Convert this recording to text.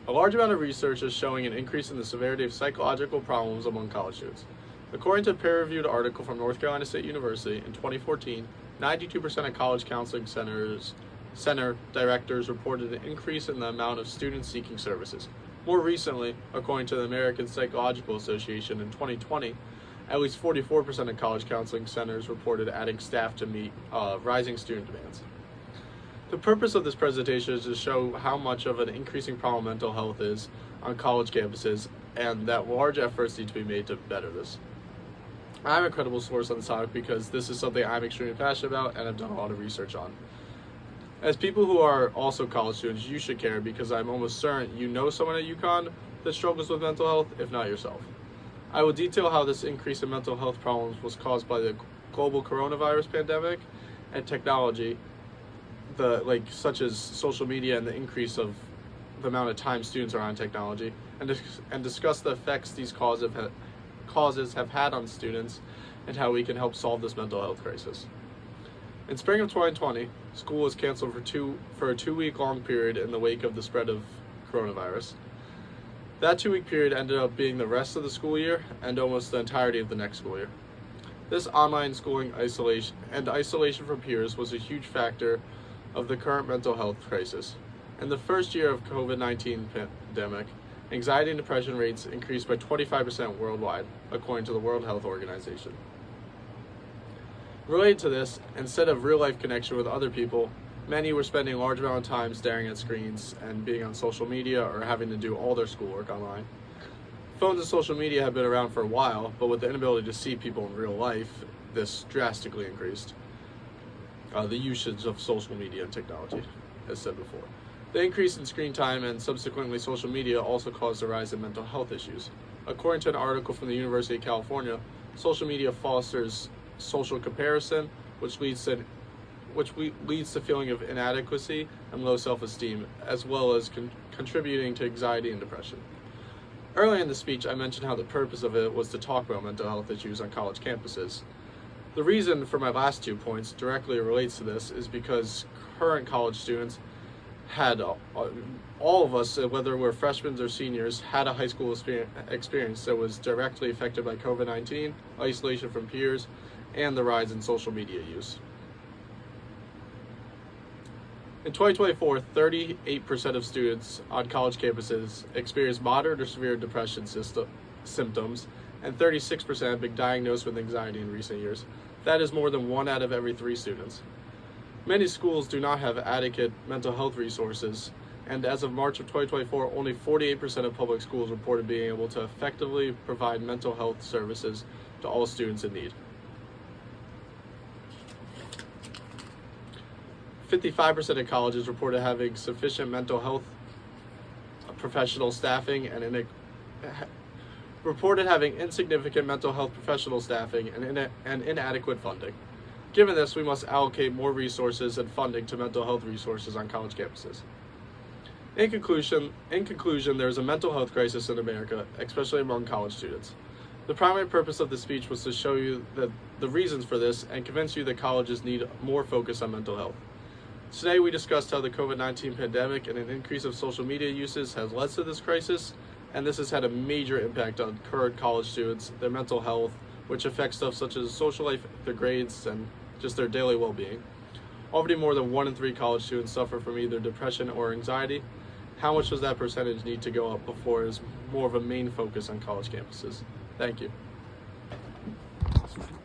A large amount of research is showing an increase in the severity of psychological problems among college students. According to a peer-reviewed article from North Carolina State University in 2014, 92% of college counseling center directors reported an increase in the amount of students seeking services. More recently, according to the American Psychological Association in 2020, at least 44% of college counseling centers reported adding staff to meet rising student demands. The purpose of this presentation is to show how much of an increasing problem mental health is on college campuses and that large efforts need to be made to better this. I'm a credible source on this topic because this is something I'm extremely passionate about and I've done a lot of research on. As people who are also college students, you should care because I'm almost certain you know someone at UConn that struggles with mental health, if not yourself. I will detail how this increase in mental health problems was caused by the global coronavirus pandemic and technology, such as social media and the increase of the amount of time students are on technology, and discuss the effects these causes have had on students and how we can help solve this mental health crisis. In spring of 2020, school was canceled for a 2-week-long period in the wake of the spread of coronavirus. That 2-week period ended up being the rest of the school year and almost the entirety of the next school year. This online schooling isolation from peers was a huge factor of the current mental health crisis. In the first year of COVID-19 pandemic, anxiety and depression rates increased by 25% worldwide, according to the World Health Organization. Related to this, instead of real-life connection with other people, many were spending a large amount of time staring at screens and being on social media or having to do all their schoolwork online. Phones and social media have been around for a while, but with the inability to see people in real life, this drastically increased the usage of social media and technology, as said before. The increase in screen time and subsequently social media also caused a rise in mental health issues. According to an article from the University of California, social media fosters social comparison, which leads to feeling of inadequacy and low self-esteem, as well as contributing to anxiety and depression. Earlier in the speech, I mentioned how the purpose of it was to talk about mental health issues on college campuses. The reason for my last 2 points directly relates to this is because current college students had, all of us, whether we're freshmen or seniors, had a high school experience that was directly affected by COVID-19, isolation from peers, and the rise in social media use. In 2024, 38% of students on college campuses experienced moderate or severe depression symptoms, and 36% have been diagnosed with anxiety in recent years. That is more than 1 out of every 3 students. Many schools do not have adequate mental health resources, and as of March of 2024, only 48% of public schools reported being able to effectively provide mental health services to all students in need. 55% of colleges reported having sufficient mental health professional staffing and reported having insignificant mental health professional staffing and inadequate funding. Given this, we must allocate more resources and funding to mental health resources on college campuses. In conclusion, there is a mental health crisis in America, especially among college students. The primary purpose of the speech was to show you the reasons for this and convince you that colleges need more focus on mental health. Today we discussed how the COVID-19 pandemic and an increase of social media uses has led to this crisis, and this has had a major impact on current college students, their mental health, which affects stuff such as social life, their grades, and just their daily well-being. Already more than 1 in 3 college students suffer from either depression or anxiety. How much does that percentage need to go up before it is more of a main focus on college campuses? Thank you.